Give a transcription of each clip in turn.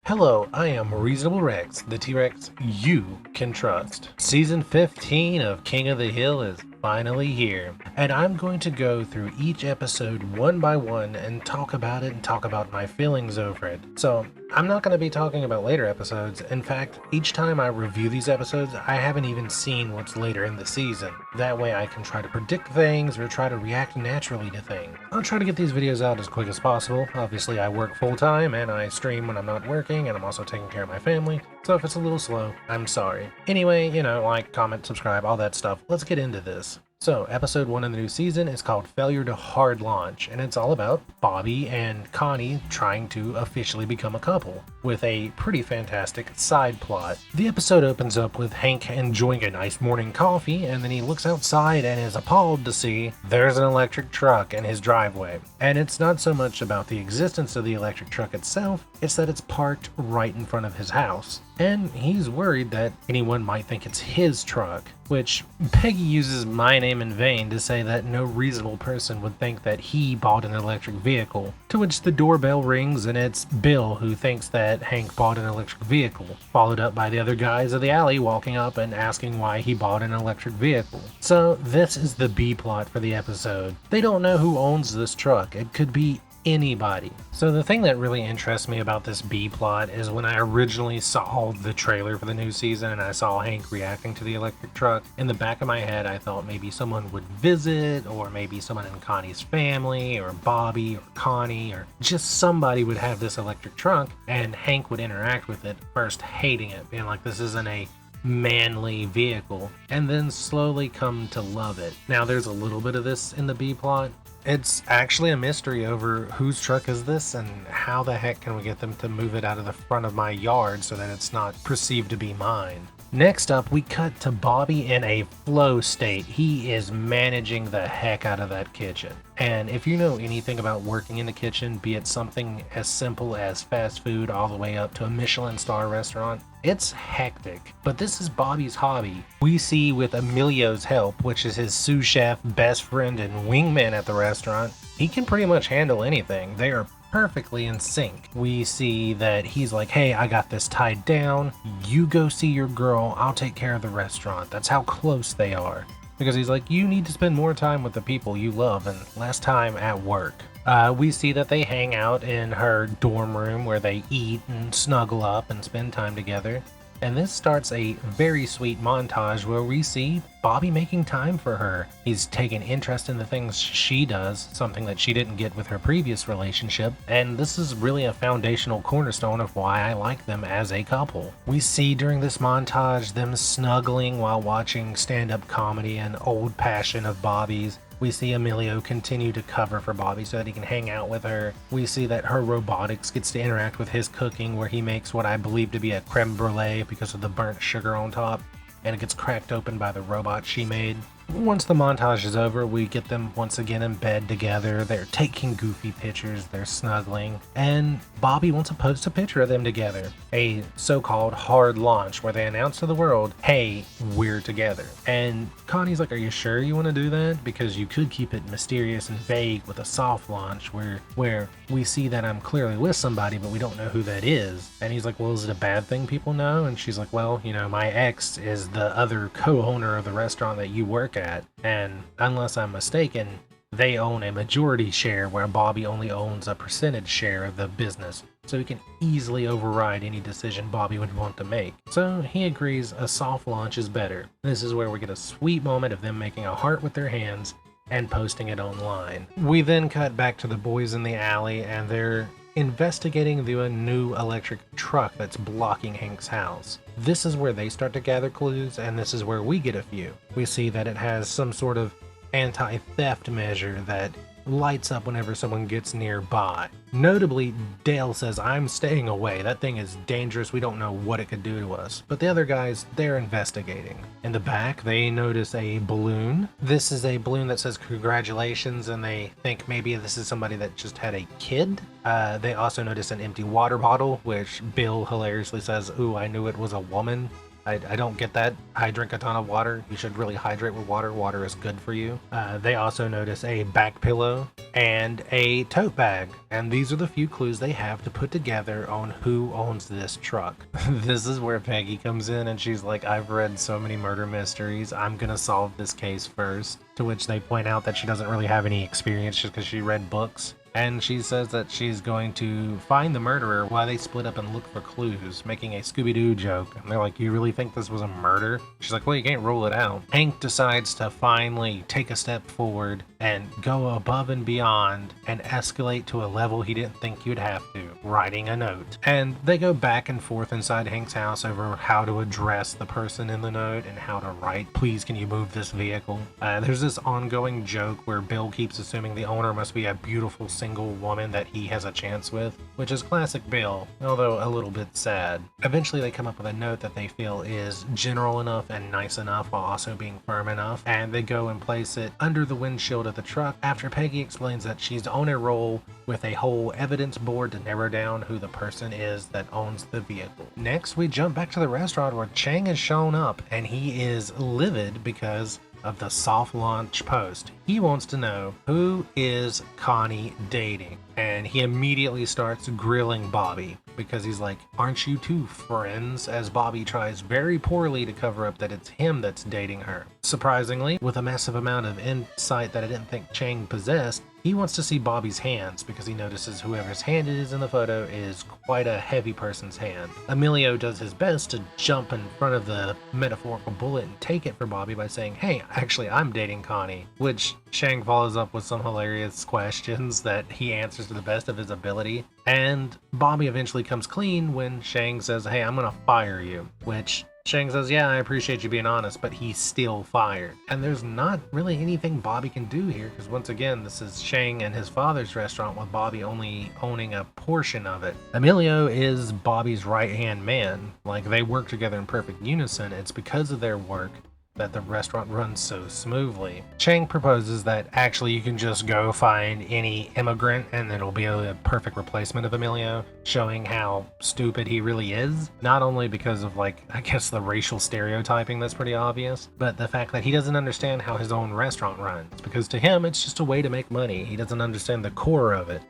Hello, I am Reasonable Rex, the T-Rex you can trust. Season 15 of King of the Hill is finally here, and I'm going to go through each episode one by one and talk about it and talk about my feelings over it. So, I'm not going to be talking about later episodes. In fact, each time I review these episodes, I haven't even seen what's later in the season. That way I can try to predict things or try to react naturally to things. I'll try to get these videos out as quick as possible. Obviously, I work full-time and I stream when I'm not working, and I'm also taking care of my family. So if it's a little slow, I'm sorry. Anyway, like, comment, subscribe, all that stuff. Let's get into this. So, episode 1 in the new season is called Failure to Hard Launch, and it's all about Bobby and Connie trying to officially become a couple, with a pretty fantastic side plot. The episode opens up with Hank enjoying a nice morning coffee, and then he looks outside and is appalled to see there's an electric truck in his driveway. And it's not so much about the existence of the electric truck itself, it's that it's parked right in front of his house. And he's worried that anyone might think it's his truck, which Peggy uses my name in vain to say that no reasonable person would think that he bought an electric vehicle, to which the doorbell rings and it's Bill who thinks that Hank bought an electric vehicle, followed up by the other guys of the alley walking up and asking why he bought an electric vehicle. So this is the B plot for the episode. They don't know who owns this truck. It could be anybody. So the thing that really interests me about this B plot is when I originally saw the trailer for the new season and I saw Hank reacting to the electric truck, in the back of my head I thought maybe someone would visit, or maybe someone in Connie's family, or Bobby or Connie, or just somebody would have this electric truck and Hank would interact with it, first hating it, being like, this isn't a manly vehicle, and then slowly come to love it. Now there's a little bit of this in the B plot. It's actually a mystery over whose truck is this and how the heck can we get them to move it out of the front of my yard so that it's not perceived to be mine. Next up, we cut to Bobby in a flow state. He is managing the heck out of that kitchen. And if you know anything about working in the kitchen, be it something as simple as fast food all the way up to a Michelin star restaurant, it's hectic. But this is Bobby's hobby. We see with Emilio's help, which is his sous chef, best friend, and wingman at the restaurant, he can pretty much handle anything. They are perfectly in sync. We see that he's like, hey, I got this tied down. You go see your girl. I'll take care of the restaurant. That's how close they are. Because he's like, you need to spend more time with the people you love and less time at work. We see that they hang out in her dorm room where they eat and snuggle up and spend time together. And this starts a very sweet montage where we see Bobby making time for her. He's taken interest in the things she does, something that she didn't get with her previous relationship, and this is really a foundational cornerstone of why I like them as a couple. We see during this montage them snuggling while watching stand-up comedy, an old passion of Bobby's. We see Emilio continue to cover for Bobby so that he can hang out with her. We see that her robotics gets to interact with his cooking, where he makes what I believe to be a creme brulee because of the burnt sugar on top, and it gets cracked open by the robot she made. Once the montage is over, we get them once again in bed together. They're taking goofy pictures, they're snuggling, and Bobby wants to post a picture of them together. A so-called hard launch where they announce to the world, hey, we're together. And Connie's like, are you sure you want to do that? Because you could keep it mysterious and vague with a soft launch where we see that I'm clearly with somebody, but we don't know who that is. And he's like, well, is it a bad thing people know? And she's like, well, my ex is the other co-owner of the restaurant that you work at, and unless I'm mistaken, they own a majority share where Bobby only owns a percentage share of the business, so he can easily override any decision Bobby would want to make. So he agrees a soft launch is better. This is where we get a sweet moment of them making a heart with their hands and posting it online. We then cut back to the boys in the alley, and they're investigating the new electric truck that's blocking Hank's house. This is where they start to gather clues, and this is where we get a few. We see that it has some sort of anti-theft measure that lights up whenever someone gets nearby. Notably, Dale says, I'm staying away. That thing is dangerous. We don't know what it could do to us. But the other guys, they're investigating. In the back, they notice a balloon. This is a balloon that says congratulations, and they think maybe this is somebody that just had a kid. They also notice an empty water bottle, which Bill hilariously says, ooh, I knew it was a woman. I don't get that. I drink a ton of water. You should really hydrate with water. Water is good for you. They also notice a back pillow and a tote bag. And these are the few clues they have to put together on who owns this truck. This is where Peggy comes in and she's like, I've read so many murder mysteries. I'm going to solve this case first. To which they point out that she doesn't really have any experience just because she read books. And she says that she's going to find the murderer while they split up and look for clues, making a Scooby-Doo joke. And they're like, you really think this was a murder? She's like, well, you can't rule it out. Hank decides to finally take a step forward and go above and beyond and escalate to a level he didn't think you'd have to, writing a note. And they go back and forth inside Hank's house over how to address the person in the note and how to write, please can you move this vehicle? There's this ongoing joke where Bill keeps assuming the owner must be a beautiful single woman that he has a chance with, which is classic Bill, although a little bit sad. Eventually they come up with a note that they feel is general enough and nice enough while also being firm enough, and they go and place it under the windshield of the truck after Peggy explains that she's on a roll with a whole evidence board to narrow down who the person is that owns the vehicle. Next, we jump back to the restaurant where Chang has shown up, and he is livid because of the soft launch post. He wants to know, who is Connie dating? And he immediately starts grilling Bobby because he's like, aren't you two friends? As Bobby tries very poorly to cover up that it's him that's dating her. Surprisingly, with a massive amount of insight that I didn't think Chang possessed, he wants to see Bobby's hands because he notices whoever's hand it is in the photo is quite a heavy person's hand. Emilio does his best to jump in front of the metaphorical bullet and take it for Bobby by saying, hey, actually I'm dating Connie, which Chang follows up with some hilarious questions that he answers to the best of his ability. And Bobby eventually comes clean when Chang says, hey, I'm gonna fire you, which Chang says, yeah, I appreciate you being honest, but he's still fired. And there's not really anything Bobby can do here, because once again, this is Chang and his father's restaurant with Bobby only owning a portion of it. Emilio is Bobby's right-hand man. Like, they work together in perfect unison. It's because of their work that the restaurant runs so smoothly. Chang proposes that actually you can just go find any immigrant and it'll be a perfect replacement of Emilio, showing how stupid he really is. Not only because of, like, I guess the racial stereotyping that's pretty obvious, but the fact that he doesn't understand how his own restaurant runs, because to him it's just a way to make money. He doesn't understand the core of it.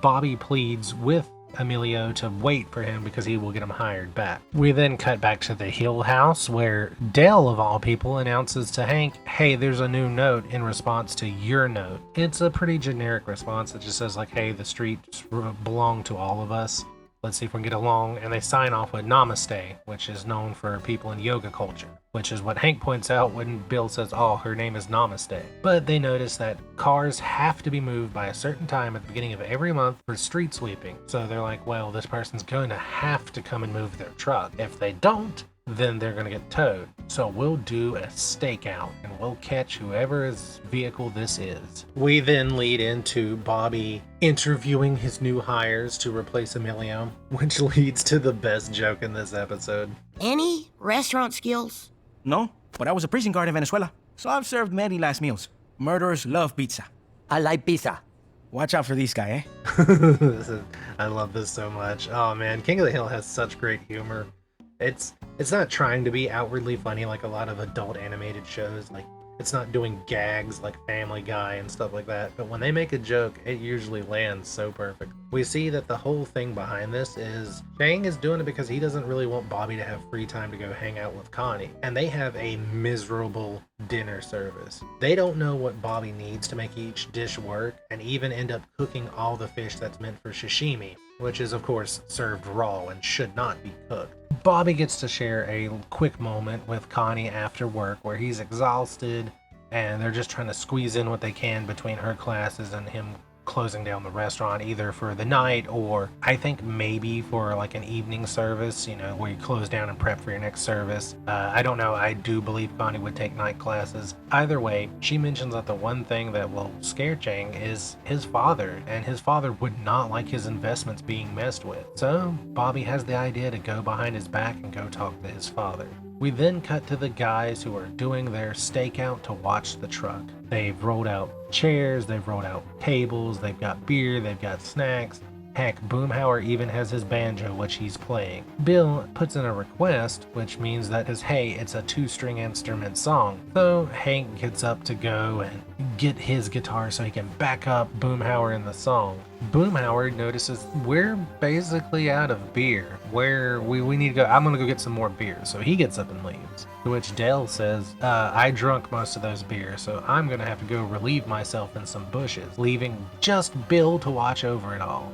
Bobby pleads with Emilio to wait for him because he will get him hired back. We then cut back to the Hill house where Dale, of all people, announces to Hank, hey, there's a new note in response to your note. It's a pretty generic response that just says like, hey, the streets belong to all of us. Let's see if we can get along. And they sign off with Namaste, which is known for people in yoga culture, which is what Hank points out when Bill says, oh, her name is Namaste. But they notice that cars have to be moved by a certain time at the beginning of every month for street sweeping. So they're like, well, this person's going to have to come and move their truck. If they don't, then they're going to get towed. So we'll do a stakeout and we'll catch whoever's vehicle this is. We then lead into Bobby interviewing his new hires to replace Emilio, which leads to the best joke in this episode. Any restaurant skills? No, but I was a prison guard in Venezuela, so I've served many last meals. Murderers love pizza. I like pizza. Watch out for these guy, I love this so much. Oh man, King of the Hill has such great humor. It's not trying to be outwardly funny like a lot of adult animated shows. Like, it's not doing gags like Family Guy and stuff like that. But when they make a joke, it usually lands so perfect. We see that the whole thing behind this is Chang is doing it because he doesn't really want Bobby to have free time to go hang out with Connie. And they have a miserable dinner service. They don't know what Bobby needs to make each dish work, and even end up cooking all the fish that's meant for sashimi, which is of course served raw and should not be cooked. Bobby gets to share a quick moment with Connie after work where he's exhausted and they're just trying to squeeze in what they can between her classes and him closing down the restaurant, either for the night or I think maybe for like an evening service, you know, where you close down and prep for your next service. I don't know. I do believe Connie would take night classes. Either way, she mentions that the one thing that will scare Chang is his father, and his father would not like his investments being messed with. So Bobby has the idea to go behind his back and go talk to his father. We then cut to the guys who are doing their stakeout to watch the truck. They've rolled out chairs, they've rolled out tables, they've got beer, they've got snacks, Heck, Boomhauer even has his banjo, which he's playing. Bill puts in a request, which means that hey, it's a 2-string instrument song. So Hank gets up to go and get his guitar so he can back up Boomhauer in the song. Boomhauer notices we're basically out of beer. We need to go. I'm gonna go get some more beer. So he gets up and leaves. To which Dale says, I drunk most of those beers, so I'm gonna have to go relieve myself in some bushes, leaving just Bill to watch over it all.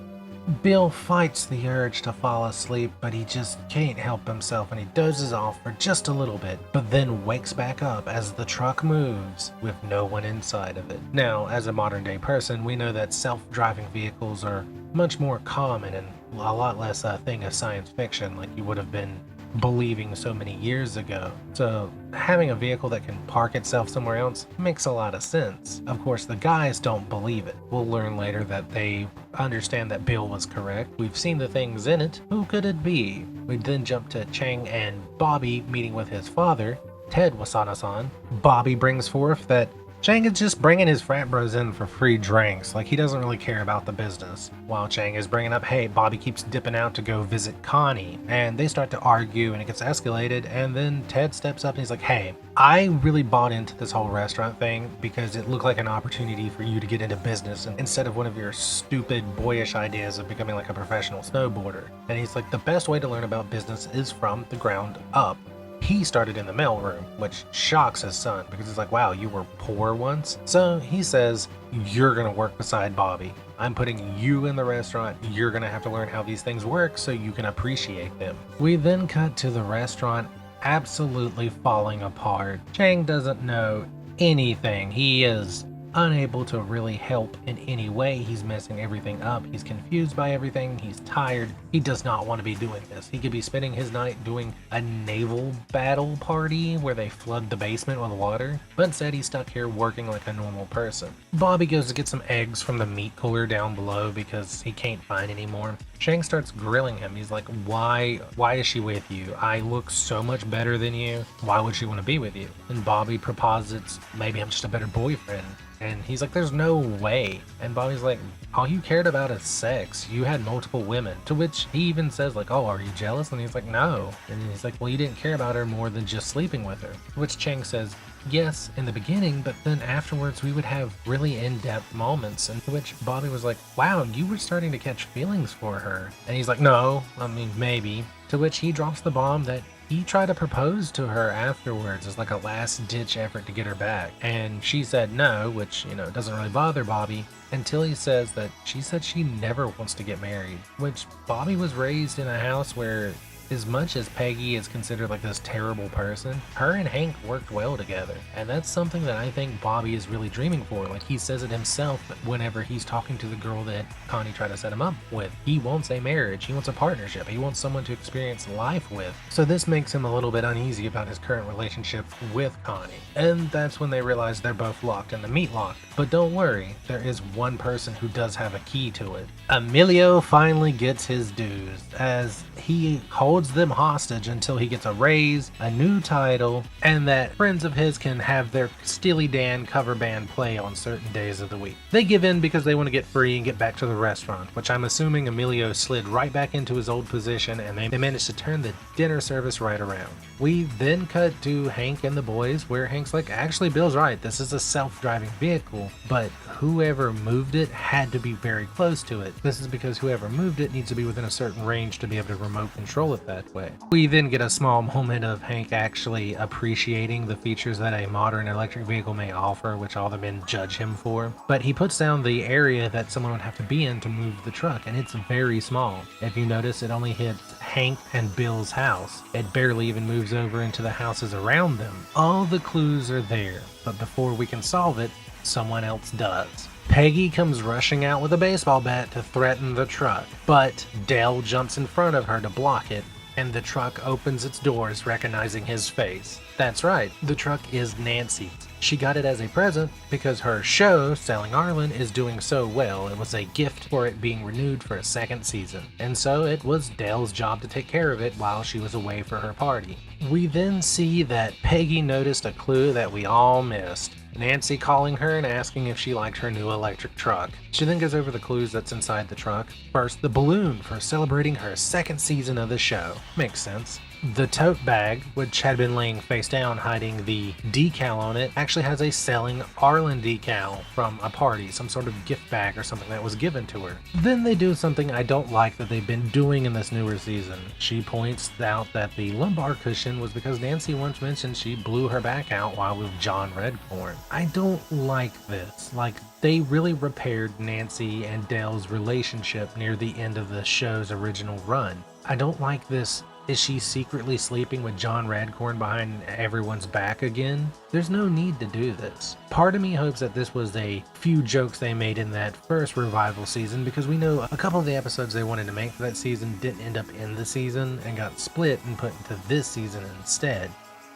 Bill fights the urge to fall asleep, but he just can't help himself and he dozes off for just a little bit, but then wakes back up as the truck moves with no one inside of it. Now, as a modern day person, we know that self-driving vehicles are much more common and a lot less a thing of science fiction like you would have been believing so many years ago. So having a vehicle that can park itself somewhere else makes a lot of sense. Of course, the guys don't believe it. We'll learn later that they understand that Bill was correct. We've seen the things in it. Who could it be? We then jump to Chang and Bobby meeting with his father, Ted Wasana-san. Bobby brings forth that Chang is just bringing his frat bros in for free drinks, like he doesn't really care about the business. While Chang is bringing up, hey, Bobby keeps dipping out to go visit Connie, and they start to argue and it gets escalated, and then Ted steps up and he's like, hey, I really bought into this whole restaurant thing because it looked like an opportunity for you to get into business instead of one of your stupid boyish ideas of becoming like a professional snowboarder. And he's like, the best way to learn about business is from the ground up. He started in the mailroom, which shocks his son because he's like, wow, you were poor once? So he says, you're gonna work beside Bobby. I'm putting you in the restaurant. You're gonna have to learn how these things work so you can appreciate them. We then cut to the restaurant absolutely falling apart. Chang doesn't know anything. He is unable to really help in any way. He's messing everything up. He's confused by everything. He's tired. He does not want to be doing this. He could be spending his night doing a naval battle party where they flood the basement with water, but instead he's stuck here working like a normal person. Bobby goes to get some eggs from the meat cooler down below because he can't find any more. Chang starts grilling him. He's like, why is she with you? I look so much better than you. Why would she want to be with you? And Bobby proposits, maybe I'm just a better boyfriend. And he's like, there's no way. And Bobby's like, all you cared about is sex. You had multiple women. To which he even says like, oh, are you jealous? And he's like, no. And he's like, well, you didn't care about her more than just sleeping with her. To which Chang says, yes, in the beginning, but then afterwards we would have really in-depth moments. And to which Bobby was like, wow, you were starting to catch feelings for her. And he's like, no, I mean, maybe. To which he drops the bomb that he tried to propose to her afterwards as like a last-ditch effort to get her back. And she said no, which, doesn't really bother Bobby, until he says that she said she never wants to get married. Which Bobby was raised in a house where, as much as Peggy is considered like this terrible person, her and Hank worked well together. And that's something that I think Bobby is really dreaming for. Like he says it himself whenever he's talking to the girl that Connie tried to set him up with. He wants a marriage. He wants a partnership. He wants someone to experience life with. So this makes him a little bit uneasy about his current relationship with Connie. And that's when they realize they're both locked in the meat lock. But don't worry, there is one person who does have a key to it. Emilio finally gets his dues as he holds them hostage until he gets a raise, a new title, and that friends of his can have their Steely Dan cover band play on certain days of the week. They give in because they want to get free and get back to the restaurant, which I'm assuming Emilio slid right back into his old position, and they managed to turn the dinner service right around. We then cut to Hank and the boys, where Hank's like, actually Bill's right, this is a self-driving vehicle, but whoever moved it had to be very close to it. This is because whoever moved it needs to be within a certain range to be able to remote control it that way. We then get a small moment of Hank actually appreciating the features that a modern electric vehicle may offer, which all the men judge him for. But he puts down the area that someone would have to be in to move the truck, and it's very small. If you notice, it only hits Hank and Bill's house. It barely even moves over into the houses around them. All the clues are there, but before we can solve it, someone else does. Peggy comes rushing out with a baseball bat to threaten the truck, but Dale jumps in front of her to block it, and the truck opens its doors, recognizing his face. That's right, the truck is Nancy's. She got it as a present because her show, Selling Arlen, is doing so well. It was a gift for it being renewed for a second season. And so it was Dale's job to take care of it while she was away for her party. We then see that Peggy noticed a clue that we all missed. Nancy calling her and asking if she liked her new electric truck. She then goes over the clues that's inside the truck. First, the balloon for celebrating her second season of the show. Makes sense. The tote bag, which had been laying face down hiding the decal on it, actually has a Selling Arlen decal from a party, some sort of gift bag or something that was given to her. Then they do something I don't like that they've been doing in this newer season. She points out that the lumbar cushion was because Nancy once mentioned she blew her back out while with John Redcorn. I don't like this. Like, they really repaired Nancy and Dale's relationship near the end of the show's original run. I don't like this. Is she secretly sleeping with John Redcorn behind everyone's back again? There's no need to do this. Part of me hopes that this was a few jokes they made in that first revival season, because we know a couple of the episodes they wanted to make for that season didn't end up in the season and got split and put into this season instead.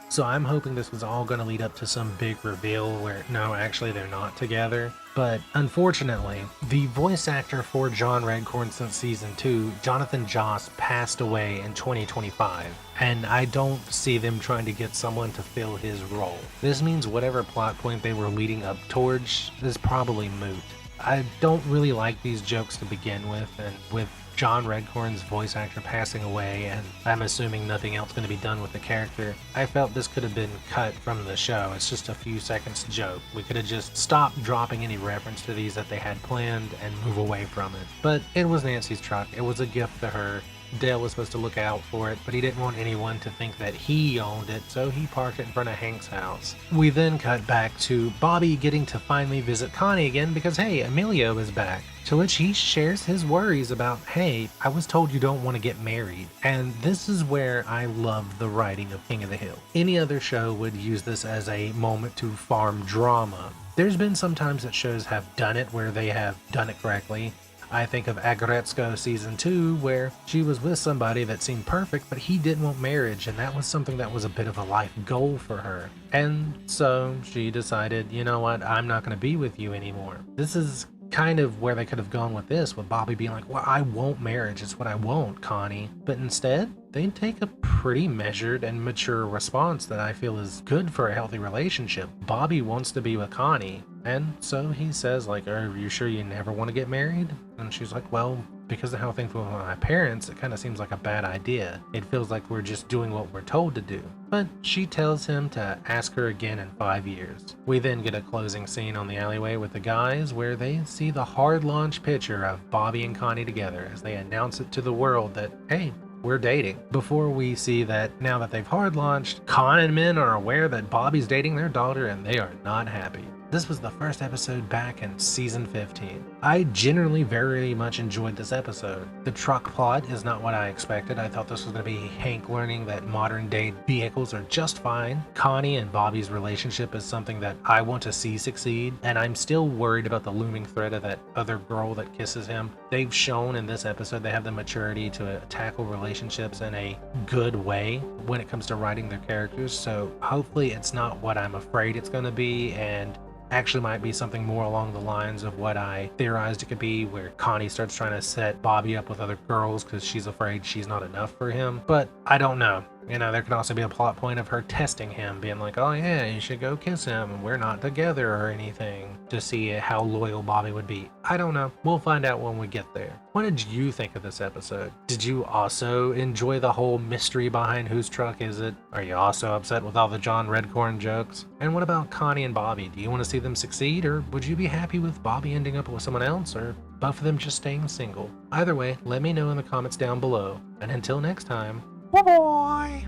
So I'm hoping this was all going to lead up to some big reveal where, no, actually they're not together. But unfortunately, the voice actor for John Redcorn since season 2, Jonathan Joss, passed away in 2025. And I don't see them trying to get someone to fill his role. This means whatever plot point they were leading up towards is probably moot. I don't really like these jokes to begin with, and with John Redcorn's voice actor passing away, and I'm assuming nothing else going to be done with the character, I felt this could have been cut from the show. It's just a few seconds joke. We could have just stopped dropping any reference to these that they had planned and move away from it. But it was Nancy's truck. It was a gift to her. Dale was supposed to look out for it, but he didn't want anyone to think that he owned it, so he parked it in front of Hank's house. We then cut back to Bobby getting to finally visit Connie again because, hey, Emilio is back. To which he shares his worries about, hey, I was told you don't want to get married. And this is where I love the writing of King of the Hill. Any other show would use this as a moment to farm drama. There's been some times that shows have done it where they have done it correctly. I think of Agretzko season 2, where she was with somebody that seemed perfect, but he didn't want marriage, and that was something that was a bit of a life goal for her. And so she decided, you know what, I'm not going to be with you anymore. This is kind of where they could have gone with this, with Bobby being like, well, I won't marriage, it's what I won't, Connie. But instead, they take a pretty measured and mature response that I feel is good for a healthy relationship. Bobby wants to be with Connie, and so he says, like, are you sure you never want to get married? And she's like, well, because of how things were with my parents, it kind of seems like a bad idea. It feels like we're just doing what we're told to do. But she tells him to ask her again in 5 years. We then get a closing scene on the alleyway with the guys where they see the hard launch picture of Bobby and Connie together as they announce it to the world that, hey, we're dating. Before we see that now that they've hard launched, Con and Min are aware that Bobby's dating their daughter and they are not happy. This was the first episode back in season 15. I generally very much enjoyed this episode. The truck plot is not what I expected. I thought this was going to be Hank learning that modern day vehicles are just fine. Connie and Bobby's relationship is something that I want to see succeed, and I'm still worried about the looming threat of that other girl that kisses him. They've shown in this episode they have the maturity to tackle relationships in a good way when it comes to writing their characters, so hopefully it's not what I'm afraid it's going to be, and actually might be something more along the lines of what I theorized it could be, where Connie starts trying to set Bobby up with other girls because she's afraid she's not enough for him. But I don't know. You know, there could also be a plot point of her testing him, being like, oh yeah, you should go kiss him, and we're not together or anything, to see how loyal Bobby would be. I don't know. We'll find out when we get there. What did you think of this episode? Did you also enjoy the whole mystery behind whose truck is it? Are you also upset with all the John Redcorn jokes? And what about Connie and Bobby? Do you want to see them succeed, or would you be happy with Bobby ending up with someone else, or both of them just staying single? Either way, let me know in the comments down below. And until next time, bye-bye!